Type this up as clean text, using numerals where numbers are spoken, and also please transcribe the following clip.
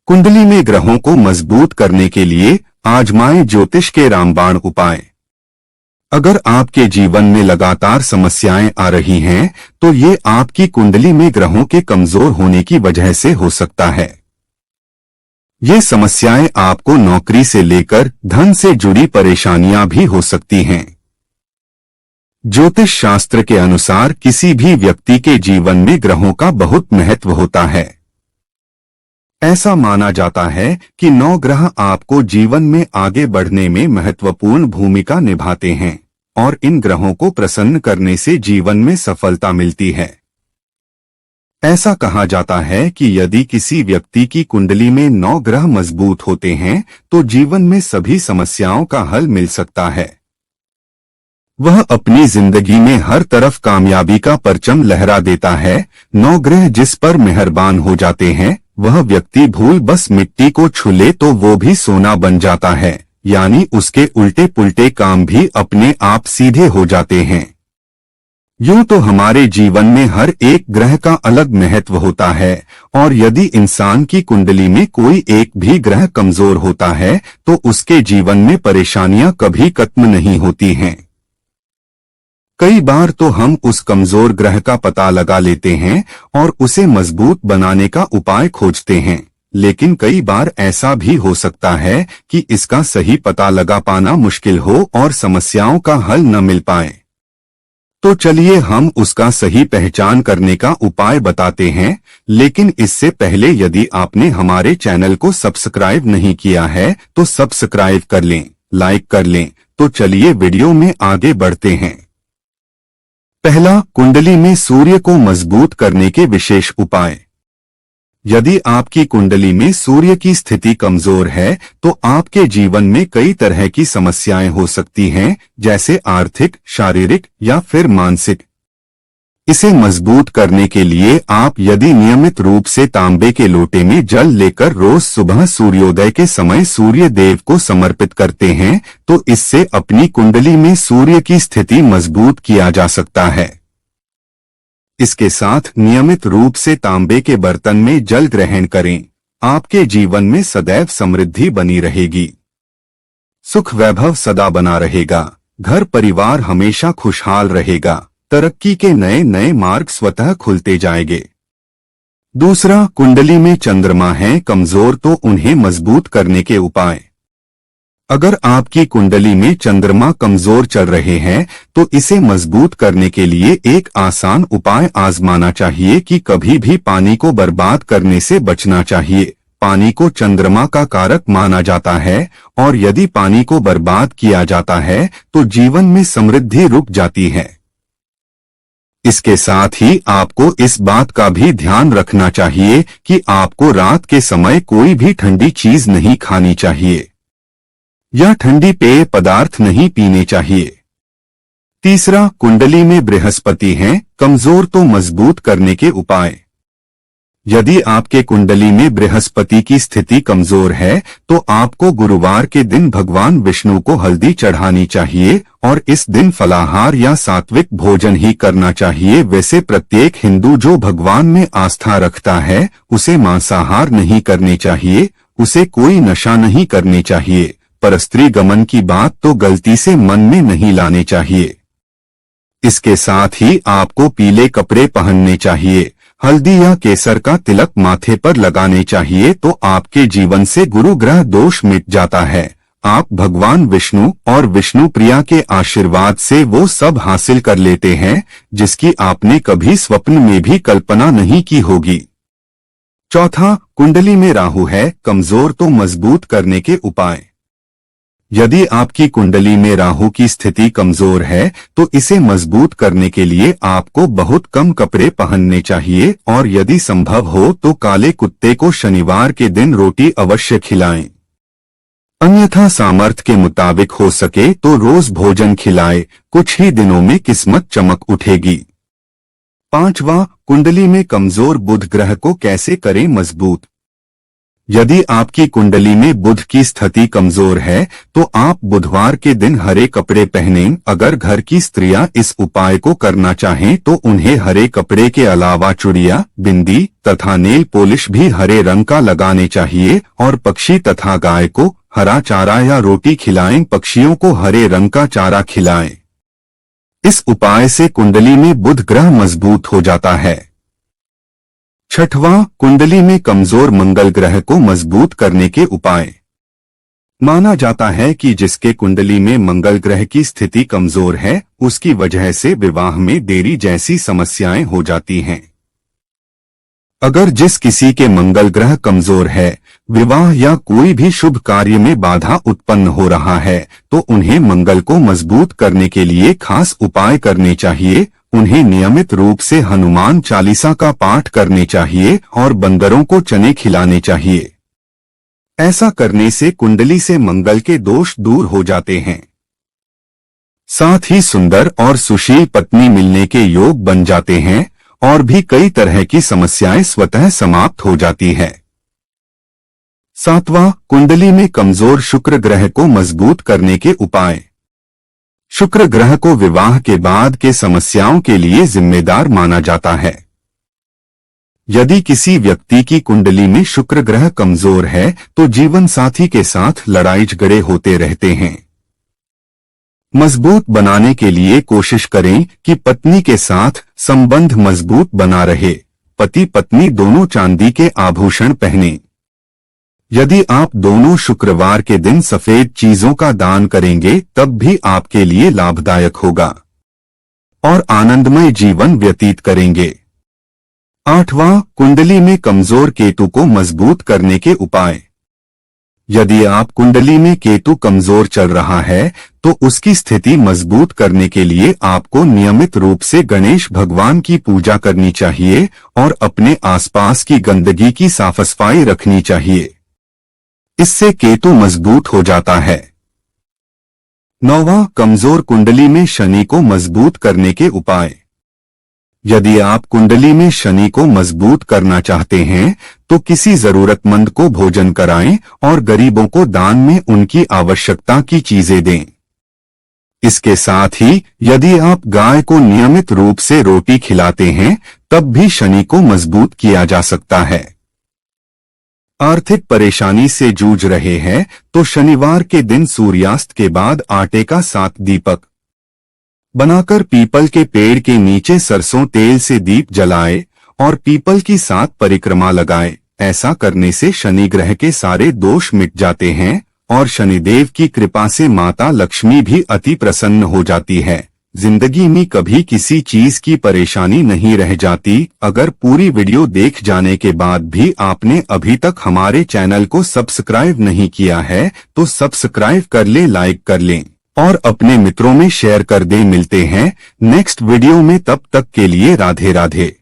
कुंडली में ग्रहों को मजबूत करने के लिए आजमाएं ज्योतिष के रामबाण उपाय। अगर आपके जीवन में लगातार समस्याएं आ रही हैं, तो ये आपकी कुंडली में ग्रहों के कमजोर होने की वजह से हो सकता है। ये समस्याएं आपको नौकरी से लेकर धन से जुड़ी परेशानियां भी हो सकती हैं। ज्योतिष शास्त्र के अनुसार किसी भी व्यक्ति के जीवन में ग्रहों का बहुत महत्व होता है। ऐसा माना जाता है कि 9 ग्रह आपको जीवन में आगे बढ़ने में महत्वपूर्ण भूमिका निभाते हैं और इन ग्रहों को प्रसन्न करने से जीवन में सफलता मिलती है। ऐसा कहा जाता है कि यदि किसी व्यक्ति की कुंडली में 9 ग्रह मजबूत होते हैं तो जीवन में सभी समस्याओं का हल मिल सकता है। वह अपनी जिंदगी में हर तरफ कामयाबी का परचम लहरा देता है। 9 ग्रह जिस पर मेहरबान हो जाते हैं, वह व्यक्ति भूल बस मिट्टी को छू ले तो वो भी सोना बन जाता है, यानी उसके उल्टे पुल्टे काम भी अपने आप सीधे हो जाते हैं। यूं तो हमारे जीवन में हर एक ग्रह का अलग महत्व होता है और यदि इंसान की कुंडली में कोई एक भी ग्रह कमजोर होता है तो उसके जीवन में परेशानियां कभी खत्म नहीं होती हैं। कई बार तो हम उस कमजोर ग्रह का पता लगा लेते हैं और उसे मजबूत बनाने का उपाय खोजते हैं, लेकिन कई बार ऐसा भी हो सकता है कि इसका सही पता लगा पाना मुश्किल हो और समस्याओं का हल न मिल पाए। तो चलिए हम उसका सही पहचान करने का उपाय बताते हैं, लेकिन इससे पहले यदि आपने हमारे चैनल को सब्सक्राइब नहीं किया है तो सब्सक्राइब कर लें, लाइक कर लें। तो चलिए वीडियो में आगे बढ़ते हैं। पहला, कुंडली में सूर्य को मजबूत करने के विशेष उपाय। यदि आपकी कुंडली में सूर्य की स्थिति कमजोर है तो आपके जीवन में कई तरह की समस्याएं हो सकती हैं, जैसे आर्थिक, शारीरिक या फिर मानसिक। इसे मजबूत करने के लिए आप यदि नियमित रूप से तांबे के लोटे में जल लेकर रोज सुबह सूर्योदय के समय सूर्य देव को समर्पित करते हैं तो इससे अपनी कुंडली में सूर्य की स्थिति मजबूत किया जा सकता है। इसके साथ नियमित रूप से तांबे के बर्तन में जल ग्रहण करें। आपके जीवन में सदैव समृद्धि बनी रहेगी, सुख वैभव सदा बना रहेगा, घर परिवार हमेशा खुशहाल रहेगा, तरक्की के नए नए मार्ग स्वतः खुलते जाएंगे। दूसरा, कुंडली में चंद्रमा है कमजोर तो उन्हें मजबूत करने के उपाय। अगर आपकी कुंडली में चंद्रमा कमजोर चल रहे हैं तो इसे मजबूत करने के लिए एक आसान उपाय आजमाना चाहिए कि कभी भी पानी को बर्बाद करने से बचना चाहिए। पानी को चंद्रमा का कारक माना जाता है और यदि पानी को बर्बाद किया जाता है तो जीवन में समृद्धि रुक जाती है। इसके साथ ही आपको इस बात का भी ध्यान रखना चाहिए कि आपको रात के समय कोई भी ठंडी चीज नहीं खानी चाहिए या ठंडी पेय पदार्थ नहीं पीने चाहिए। तीसरा, कुंडली में बृहस्पति हैं कमजोर तो मजबूत करने के उपाय। यदि आपके कुंडली में बृहस्पति की स्थिति कमजोर है तो आपको गुरुवार के दिन भगवान विष्णु को हल्दी चढ़ानी चाहिए और इस दिन फलाहार या सात्विक भोजन ही करना चाहिए। वैसे प्रत्येक हिंदू जो भगवान में आस्था रखता है उसे मांसाहार नहीं करने चाहिए, उसे कोई नशा नहीं करनी चाहिए, पर स्त्री गमन की बात तो गलती से मन में नहीं लाने चाहिए। इसके साथ ही आपको पीले कपड़े पहनने चाहिए, हल्दी या केसर का तिलक माथे पर लगाने चाहिए तो आपके जीवन से गुरु ग्रह दोष मिट जाता है। आप भगवान विष्णु और विष्णु प्रिया के आशीर्वाद से वो सब हासिल कर लेते हैं जिसकी आपने कभी स्वप्न में भी कल्पना नहीं की होगी। चौथा, कुंडली में राहु है कमजोर तो मजबूत करने के उपाय। यदि आपकी कुंडली में राहु की स्थिति कमजोर है तो इसे मजबूत करने के लिए आपको बहुत कम कपड़े पहनने चाहिए और यदि संभव हो तो काले कुत्ते को शनिवार के दिन रोटी अवश्य खिलाएं। अन्यथा सामर्थ्य के मुताबिक हो सके तो रोज भोजन खिलाएं, कुछ ही दिनों में किस्मत चमक उठेगी। पांचवा, कुंडली में कमजोर बुध ग्रह को कैसे करें मजबूत। यदि आपकी कुंडली में बुध की स्थिति कमजोर है तो आप बुधवार के दिन हरे कपड़े पहनें। अगर घर की स्त्रियां इस उपाय को करना चाहें तो उन्हें हरे कपड़े के अलावा चूड़ियां, बिंदी तथा नेल पॉलिश भी हरे रंग का लगाने चाहिए और पक्षी तथा गाय को हरा चारा या रोटी खिलाएं। पक्षियों को हरे रंग का चारा खिलाएं। इस उपाय से कुंडली में बुध ग्रह मजबूत हो जाता है। छठवां, कुंडली में कमजोर मंगल ग्रह को मजबूत करने के उपाय। माना जाता है कि जिसके कुंडली में मंगल ग्रह की स्थिति कमजोर है उसकी वजह से विवाह में देरी जैसी समस्याएं हो जाती हैं। अगर जिस किसी के मंगल ग्रह कमजोर है, विवाह या कोई भी शुभ कार्य में बाधा उत्पन्न हो रहा है तो उन्हें मंगल को मजबूत करने के लिए खास उपाय करने चाहिए। उन्हें नियमित रूप से हनुमान चालीसा का पाठ करने चाहिए और बंदरों को चने खिलाने चाहिए। ऐसा करने से कुंडली से मंगल के दोष दूर हो जाते हैं। साथ ही सुंदर और सुशील पत्नी मिलने के योग बन जाते हैं और भी कई तरह की समस्याएं स्वतः समाप्त हो जाती है। सातवां, कुंडली में कमजोर शुक्र ग्रह को मजबूत करने के उपाय। शुक्र ग्रह को विवाह के बाद के समस्याओं के लिए जिम्मेदार माना जाता है। यदि किसी व्यक्ति की कुंडली में शुक्र ग्रह कमजोर है तो जीवन साथी के साथ लड़ाई झगड़े होते रहते हैं। मजबूत बनाने के लिए कोशिश करें कि पत्नी के साथ संबंध मजबूत बना रहे। पति पत्नी दोनों चांदी के आभूषण पहनें। यदि आप दोनों शुक्रवार के दिन सफेद चीजों का दान करेंगे तब भी आपके लिए लाभदायक होगा और आनंदमय जीवन व्यतीत करेंगे। आठवां, कुंडली में कमजोर केतु को मजबूत करने के उपाय। यदि आप कुंडली में केतु कमजोर चल रहा है तो उसकी स्थिति मजबूत करने के लिए आपको नियमित रूप से गणेश भगवान की पूजा करनी चाहिए और अपने आसपास की गंदगी की साफ सफाई रखनी चाहिए। इससे केतु मजबूत हो जाता है। नौवां, कमजोर कुंडली में शनि को मजबूत करने के उपाय। यदि आप कुंडली में शनि को मजबूत करना चाहते हैं तो किसी जरूरतमंद को भोजन कराएं और गरीबों को दान में उनकी आवश्यकता की चीजें दें। इसके साथ ही यदि आप गाय को नियमित रूप से रोटी खिलाते हैं तब भी शनि को मजबूत किया जा सकता है। आर्थिक परेशानी से जूझ रहे हैं तो शनिवार के दिन सूर्यास्त के बाद आटे का 7 दीपक बनाकर पीपल के पेड़ के नीचे सरसों तेल से दीप जलाए और पीपल की 7 परिक्रमा लगाए। ऐसा करने से शनि ग्रह के सारे दोष मिट जाते हैं और शनिदेव की कृपा से माता लक्ष्मी भी अति प्रसन्न हो जाती है। जिंदगी में कभी किसी चीज की परेशानी नहीं रह जाती। अगर पूरी वीडियो देख जाने के बाद भी आपने अभी तक हमारे चैनल को सब्सक्राइब नहीं किया है तो सब्सक्राइब कर लें, लाइक कर लें और अपने मित्रों में शेयर कर दें। मिलते हैं नेक्स्ट वीडियो में, तब तक के लिए राधे राधे।